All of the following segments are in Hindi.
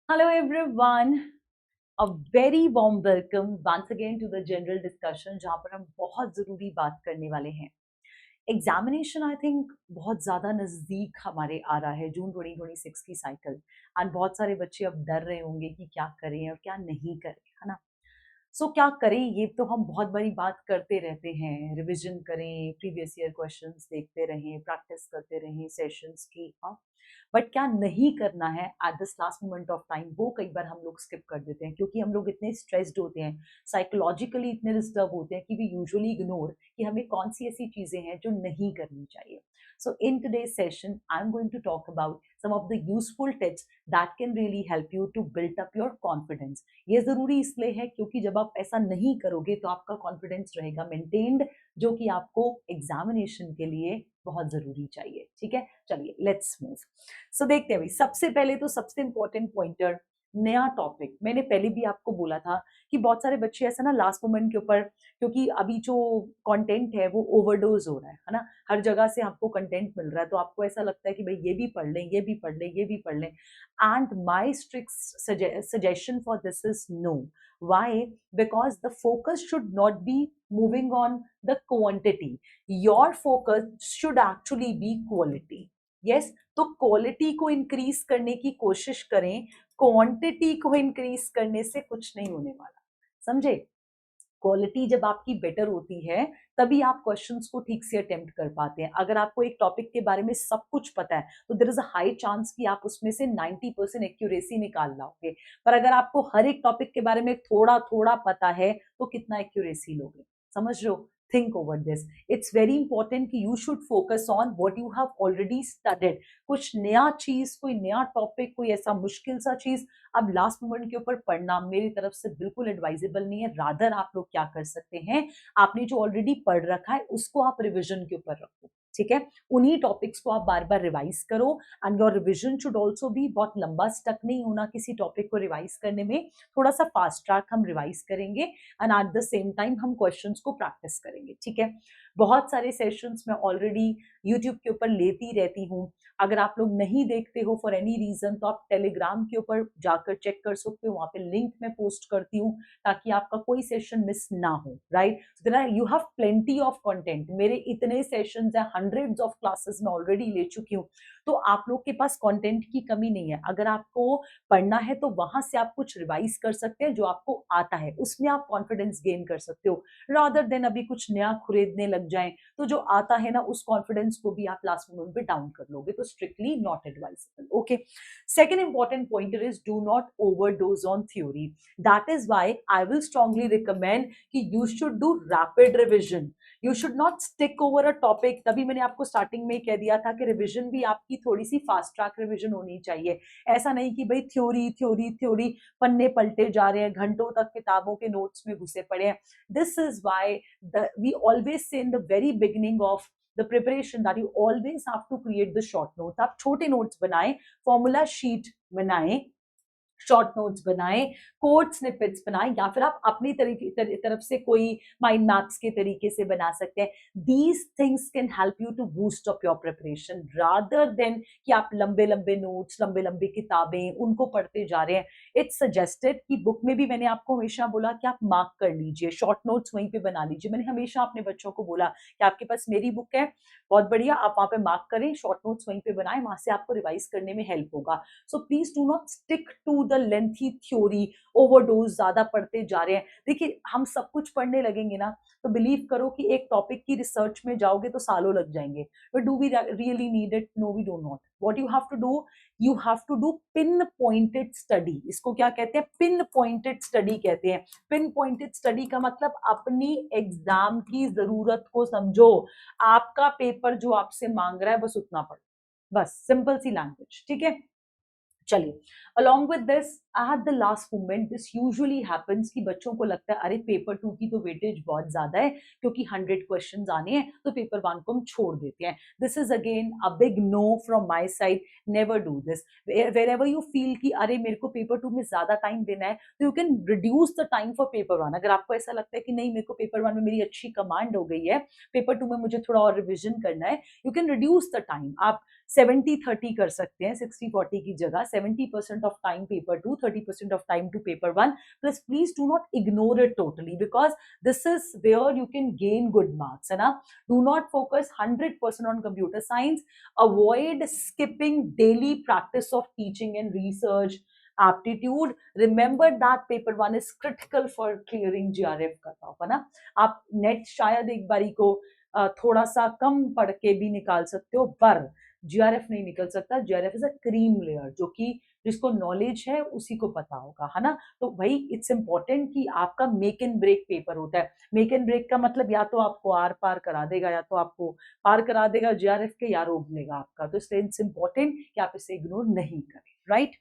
Hello everyone, a very warm welcome once again to the general discussion जहाँ पर हम बहुत ज़रूरी बात करने वाले हैं। एग्जामिनेशन आई थिंक बहुत ज़्यादा नज़दीक हमारे आ रहा है जून 2026 की साइकिल एंड बहुत सारे बच्चे अब डर रहे होंगे कि क्या करें और क्या नहीं करें, है ना। क्या करें, ये तो हम बहुत बड़ी बात करते रहते हैं। रिवीजन करें, प्रीवियस ईयर क्वेश्चंस देखते रहें, प्रैक्टिस करते रहें सेशंस की, हाँ। बट क्या नहीं करना है at this last moment of time, वो कई बार हम लोग स्किप कर देते हैं क्योंकि हम लोग इतने स्ट्रेस्ड होते हैं, साइकोलॉजिकली इतने डिस्टर्ब होते हैं कि वी यूजुअली इग्नोर कि हमें कौन सी ऐसी चीजें हैं जो नहीं करनी चाहिए। So in today's session I am going to talk about some of the useful tips that can really help you to build up your confidence. ये जरूरी इसलिए है क्योंकि जब आप ऐसा नहीं करोगे तो आपका कॉन्फिडेंस रहेगा मेंटेन्ड, जो कि आपको एग्जामिनेशन के लिए बहुत जरूरी चाहिए। ठीक है, चलिए लेट्स मूव। देखते हैं भाई, सबसे पहले तो सबसे इंपॉर्टेंट पॉइंटर, नया टॉपिक। मैंने पहले भी आपको बोला था कि बहुत सारे बच्चे ऐसा ना लास्ट मोमेंट के ऊपर, क्योंकि अभी जो कंटेंट है वो ओवरडोज हो रहा है ना, हर जगह से आपको कंटेंट मिल रहा है, तो आपको ऐसा लगता है कि भाई ये भी पढ़ लें, ये भी पढ़ लें, ये भी पढ़ लें। And my strict suggestion for this is no. why? Because the focus should not be moving on the quantity. Your focus should actually be quality. Yes, तो क्वालिटी को इंक्रीज करने की कोशिश करें, क्वांटिटी को इंक्रीज करने से कुछ नहीं होने वाला। समझे? क्वालिटी जब आपकी बेटर होती है तभी आप क्वेश्चंस को ठीक से अटेम्प्ट कर पाते हैं। अगर आपको एक टॉपिक के बारे में सब कुछ पता है तो there is a high chance कि आप उसमें से 90% एक्यूरेसी निकाल लाओगे। पर अगर आपको हर एक टॉपिक के बारे में थोड़ा थोड़ा पता है तो कितना एक्यूरेसी लोगे? समझ रहे हो? Think over this. It's very important कि you should focus on what you have already studied. कुछ नया चीज, कोई नया टॉपिक, कोई ऐसा मुश्किल सा चीज अब लास्ट मोमेंट के ऊपर पढ़ना मेरी तरफ से बिल्कुल एडवाइजेबल नहीं है। रादर आप लोग क्या कर सकते हैं, आपने जो ऑलरेडी पढ़ रखा है उसको आप रिविजन के ऊपर रखो। ठीक है, उन्हीं टॉपिक्स को आप बार बार रिवाइज करो। And your revision should also भी बहुत लंबा स्टक नहीं होना किसी टॉपिक को रिवाइज करने में, थोड़ा सा फास्ट ट्रैक हम रिवाइज करेंगे and at the same time हम क्वेश्चंस को प्रैक्टिस करेंगे। ठीक है, बहुत सारे सेशंस मैं ऑलरेडी यूट्यूब के ऊपर लेती रहती हूँ। अगर आप लोग नहीं देखते हो फॉर एनी रीजन तो आप टेलीग्राम के ऊपर जाकर चेक कर सकते हो, वहां पे लिंक मैं पोस्ट करती हूँ ताकि आपका कोई सेशन मिस ना हो। Right, you have plenty of content. मेरे इतने सेशंस हैं, हंड्रेड्स ऑफ क्लासेस मैं ऑलरेडी ले चुकी हूँ, तो आप लोग के पास कंटेंट की कमी नहीं है। अगर आपको पढ़ना है तो वहां से आप कुछ रिवाइज कर सकते हैं, जो आपको आता है उसमें आप कॉन्फिडेंस गेन कर सकते हो, रादर देन अभी कुछ नया खरीदने लग जाएं तो जो आता है ना उस कॉन्फिडेंस को भी आप लास्ट मोमेंट पे डाउन कर लोगे, तो strictly not advisable. Okay, second important pointer is do not overdose on theory. That is why I will strongly recommend कि you should do rapid revision. You should not stick over a topic. तभी मैंने आपको स्टार्टिंग में कह दिया था कि रिविजन भी आपकी थोड़ी सी फास्ट ट्रैक रिविजन होनी चाहिए। ऐसा नहीं कि भाई थ्योरी थ्योरी थ्योरी, पन्ने पलटे जा रहे हैं, घंटों तक किताबों के नोट्स में घुसे पड़े हैं। This is why we always say in the very beginning of the preparation that you always have to create the short notes. आप छोटे नोट्स बनाएं, फॉर्मूला शीट बनाएं, शॉर्ट नोट्स बनाएं, कोड स्निपेट्स बनाएं, या फिर आप अपनी तरफ से कोई माइंड मैप्स के तरीके से बना सकते हैं। These things can help you to boost up your preparation rather than कि आप लंबे लंबे नोट्स, लंबे लंबे किताबें उनको पढ़ते जा रहे हैं। इट्स सजेस्टेड कि बुक में भी मैंने आपको हमेशा बोला कि आप मार्क कर लीजिए, शॉर्ट नोट्स वहीं पे बना लीजिए। मैंने हमेशा अपने बच्चों को बोला कि आपके पास मेरी बुक है, बहुत बढ़िया, आप वहां पे मार्क करें, शॉर्ट नोट्स वहीं पे बनाएं, वहां से आपको रिवाइज करने में हेल्प होगा। So please do not stick to the lengthy theory, overdose ज्यादा पढ़ते जा रहे हैं। देखिए, हम सब कुछ पढ़ने लगेंगे ना तो बिलीव करो कि एक टॉपिक की रिसर्च में जाओगे तो सालों लग जाएंगे। But do we really need it? No, we do not. What you have to do, you have to do pinpointed study. इसको क्या कहते हैं? पिन पॉइंटेड स्टडी कहते हैं। पिन पॉइंटेड स्टडी का मतलब अपनी एग्जाम की जरूरत को समझो। आपका पेपर जो आपसे मांग रहा है बस उतना पढ़ो, बस सिंपल सी लैंग्वेज। ठीक है, चलिए, along with this at the last moment this usually happens कि बच्चों को लगता है अरे पेपर 2 की तो वेटेज बहुत ज्यादा है क्योंकि 100 क्वेश्चंस आने हैं, तो पेपर 1 को हम छोड़ देते हैं। This is again a big no from my side. Never do this. Wherever you feel कि अरे मेरे को पेपर 2 में ज्यादा टाइम देना है, तो you can reduce the time for paper 1। अगर आपको ऐसा लगता है कि नहीं, मेरे को पेपर 1 में मेरी अच्छी कमांड हो गई है, पेपर 2 में मुझे थोड़ा और रिविजन करना है, you can reduce the time. आप 70-30 कर सकते हैं, 60-40 की जगह 70% of time paper 2, 30% of time to paper 1. Plus please do not ignore it totally, because this is where you can gain good marks, है ना. Do not focus 100% on computer science. Avoid skipping daily practice of teaching and research aptitude. Remember that paper 1 is critical for clearing GRF cutoff, है ना. आप नेट शायद एक बारी को थोड़ा सा कम पढ़ के भी निकाल सकते हो, पर GRF नहीं निकल सकता. GRF is a cream layer, जो कि जिसको नॉलेज है उसी को पता होगा, है ना. तो भाई इट्स इंपॉर्टेंट कि आपका मेक एंड ब्रेक पेपर होता है. मेक एंड ब्रेक का मतलब या तो आपको आर पार करा देगा, या तो आपको पार करा देगा GRF के, या रोक लेगा आपका. तो इसलिए इट्स इंपॉर्टेंट कि आप इसे इग्नोर नहीं करें, राइट.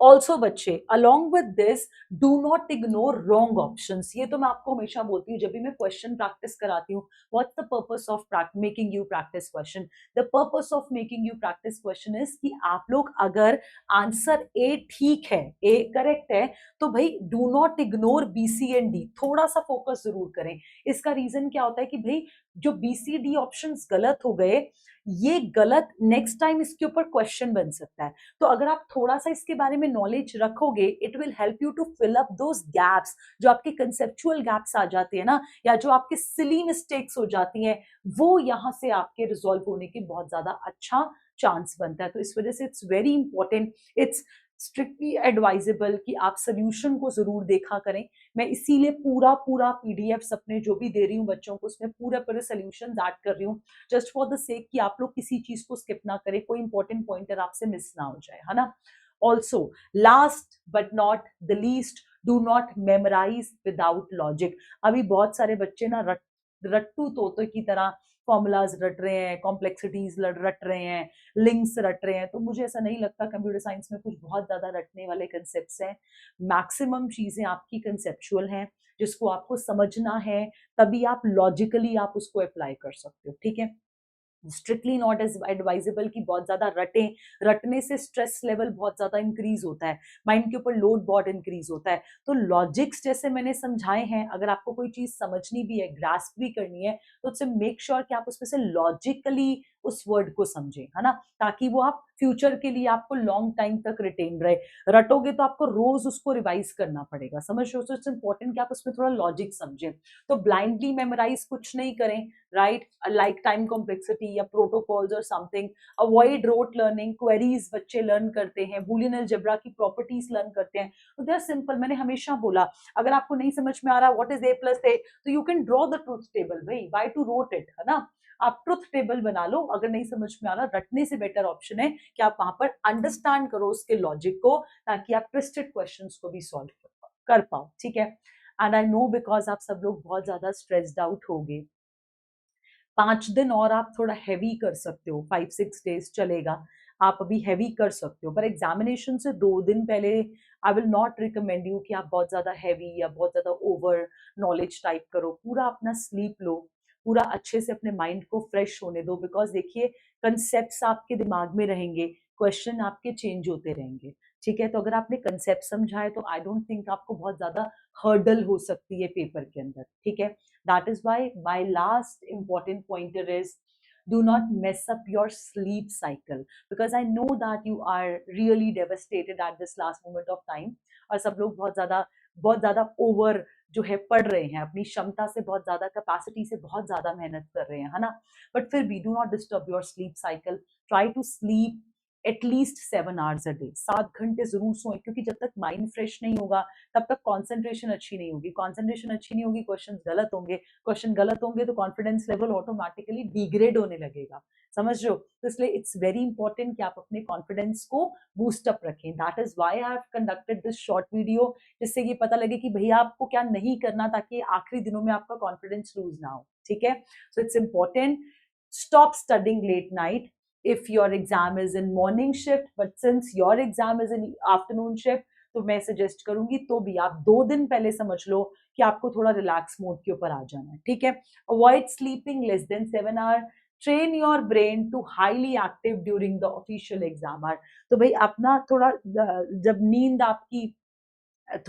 ऑल्सो बच्चे, along with this, do not ignore wrong options. ये तो मैं आपको हमेशा बोलती हूँ जब भी मैं क्वेश्चन प्रैक्टिस कराती हूँ. What's the purpose of making you practice question? The purpose of making you practice question is कि आप लोग अगर आंसर ए ठीक है, ए करेक्ट है, तो भाई do not ignore B C and D. थोड़ा सा फोकस जरूर करें. इसका रीजन क्या होता है कि भाई जो बी सी डी ऑप्शंस गलत हो गए, ये गलत नेक्स्ट टाइम इसके ऊपर क्वेश्चन बन सकता है. तो अगर आप थोड़ा सा इसके बारे में नॉलेज रखोगे, it will help you to fill up those gaps, जो आपके कंसेप्चुअल गैप्स आ जाते हैं ना, या जो आपके सिली मिस्टेक्स हो जाती हैं, वो यहाँ से आपके रिजॉल्व होने की बहुत ज्यादा अच्छा चांस बनता है. तो इस वजह से it's very important, it's strictly advisable कि आप सोल्यूशन को जरूर देखा करें. मैं इसीलिए पूरा पूरा पीडीएफ अपने जो भी दे रही हूँ बच्चों को, उसमें पूरे पूरे सोल्यूशन ऐड कर रही हूँ, जस्ट फॉर द सेक कि आप लोग किसी चीज को स्किप ना करें, कोई इंपॉर्टेंट पॉइंटर आपसे मिस ना हो जाए, है ना. Also last but not the least, do not memorise without logic. अभी बहुत सारे बच्चे ना रट्टू तोते की तरह फॉर्मूलाज रट रहे हैं, कॉम्प्लेक्सिटीज रट रहे हैं, लिंक्स रट रहे हैं. तो मुझे ऐसा नहीं लगता कंप्यूटर साइंस में कुछ बहुत ज्यादा रटने वाले कंसेप्ट्स हैं. मैक्सिमम चीजें आपकी कंसेप्चुअल हैं, जिसको आपको समझना है, तभी आप लॉजिकली आप उसको अप्लाई कर सकते हो, ठीक है. स्ट्रिक्टली नॉट एडवाइजेबल कि बहुत ज्यादा रटें. रटने से स्ट्रेस लेवल बहुत ज्यादा इंक्रीज होता है, माइंड के ऊपर लोड बहुत इंक्रीज होता है. तो लॉजिक्स जैसे मैंने समझाए हैं, अगर आपको कोई चीज समझनी भी है, ग्रास्प भी करनी है, तो उससे मेक श्योर कि आप उसमें से लॉजिकली उस वर्ड को समझें, है ना, ताकि वो आप फ्यूचर के लिए आपको लॉन्ग टाइम तक रिटेन रहे. रटोगे तो आपको रोज उसको रिवाइज करना पड़ेगा, समझ रहे हो. तो इट्स इंपॉर्टेंट कि आप उसमें थोड़ा लॉजिक समझें. तो ब्लाइंडली मेमोराइज कुछ नहीं करें, राइट. लाइक टाइम कॉम्प्लेक्सिटी या प्रोटोकॉल्स और something. Avoid rote learning. Queries बच्चे लर्न करते हैं, बूलियन अलजेब्रा की प्रॉपर्टीज लर्न करते हैं. तो दे आर सिंपल. मैंने हमेशा बोला, अगर आपको नहीं समझ में आ रहा व्हाट इज ए प्लस ए, तो you can draw the truth table. भाई बाय टू रोट इट, है ना. आप ट्रुथ टेबल बना लो. अगर नहीं समझ में आ रहा, रटने से बेटर ऑप्शन है कि आप वहां पर अंडरस्टैंड करो उसके लॉजिक को, ताकि आप ट्विस्टेड क्वेश्चंस को भी सॉल्व कर पाओ, ठीक है. एंड आई नो बिकॉज आप सब लोग बहुत ज्यादा स्ट्रेस्ड आउट होगे. 5 दिन और आप थोड़ा हैवी कर सकते हो, 5-6 डेज चलेगा, आप अभी हैवी कर सकते हो. पर एग्जामिनेशन से 2 दिन पहले I will not recommend you कि आप बहुत ज्यादा हैवी या बहुत ज्यादा ओवर नॉलेज टाइप करो. पूरा अपना स्लीप लो, पूरा अच्छे से अपने माइंड को फ्रेश होने दो. बिकॉज देखिए, कंसेप्ट्स आपके दिमाग में रहेंगे, क्वेश्चन आपके चेंज होते रहेंगे, ठीक है. तो अगर आपने कंसेप्ट समझा है, तो आई डोंट थिंक आपको बहुत ज्यादा हर्डल हो सकती है पेपर के अंदर, ठीक है. That is why my last important pointer is, do not mess up your sleep cycle, because I know that you are really devastated at this last moment of time. और सब लोग बहुत ज्यादा ओवर जो है पढ़ रहे हैं, अपनी क्षमता से बहुत ज्यादा, कैपेसिटी से बहुत ज्यादा मेहनत कर रहे हैं, है ना. बट फिर भी do not disturb your sleep cycle. Try to sleep at least 7 hours a day. 7 घंटे जरूर सोएं, क्योंकि जब तक माइंड फ्रेश नहीं होगा, तब तक कंसंट्रेशन अच्छी नहीं होगी. कंसंट्रेशन अच्छी नहीं होगी, क्वेश्चन गलत होंगे. क्वेश्चन गलत होंगे तो कॉन्फिडेंस लेवल ऑटोमेटिकली डिग्रेड होने लगेगा, समझ रहे हो. तो इसलिए इट्स वेरी इंपॉर्टेंट कि आप अपने कॉन्फिडेंस को बूस्ट अप रखें. That is why I have conducted this short video, जिससे ये पता लगे कि भैया आपको क्या नहीं करना, ताकि आखिरी दिनों में आपका कॉन्फिडेंस लूज ना हो, ठीक है. So it's important. Stop studying late night. If your exam is in morning shift, but since your exam is in afternoon shift, तो मैं सजेस्ट करूंगी तो भी आप 2 दिन पहले समझ लो कि आपको थोड़ा रिलैक्स मोड के ऊपर आ जाना है, ठीक है. Avoid sleeping less than 7 hour. Train your brain to highly active during the official exam hour. तो भाई अपना थोड़ा, जब नींद आपकी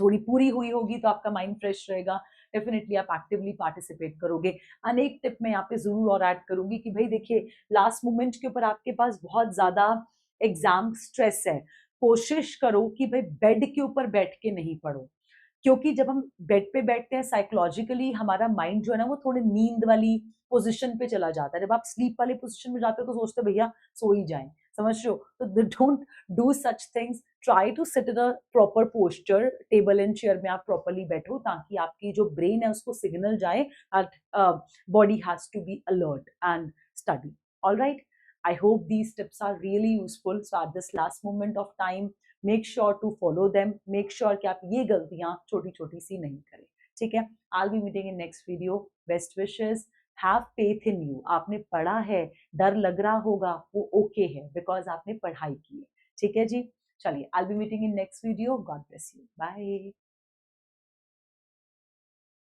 थोड़ी पूरी हुई होगी, तो आपका माइंड फ्रेश रहेगा, डेफिनेटली आप एक्टिवली पार्टिसिपेट करोगे. अनेक टिप मैं यहाँ पे जरूर और ऐड करूंगी कि भाई देखिए, लास्ट मोमेंट के ऊपर आपके पास बहुत ज्यादा एग्जाम स्ट्रेस है, कोशिश करो कि भाई बेड के ऊपर बैठ के नहीं पढ़ो, क्योंकि जब हम बेड पे बैठते हैं साइकोलॉजिकली हमारा माइंड जो है ना वो थोड़ी नींद वाली पोजीशन पे चला जाता है। जब आप स्लीप वाले पोजीशन में जाते हो तो सोचते हो भैया सो ही जाएं, समझ रहे हो? तो don't do such things, try to sit in a proper posture, table and chair में आप प्रॉपरली बैठो ताकि आपकी जो ब्रेन है उसको सिग्नल जाए that body has to be alert and study. All right, I hope these tips are really useful. So at this last moment of time, make sure to follow them. Make sure कि आप ये गलतियां छोटी छोटी सी नहीं करें, ठीक है? I'll be meeting in next video. Best wishes. Have faith in you. आपने पढ़ा है, डर लग रहा होगा, वो okay है because आपने पढ़ाई की है, ठीक है जी? चलिए, I'll be meeting in next video. God bless you. Bye.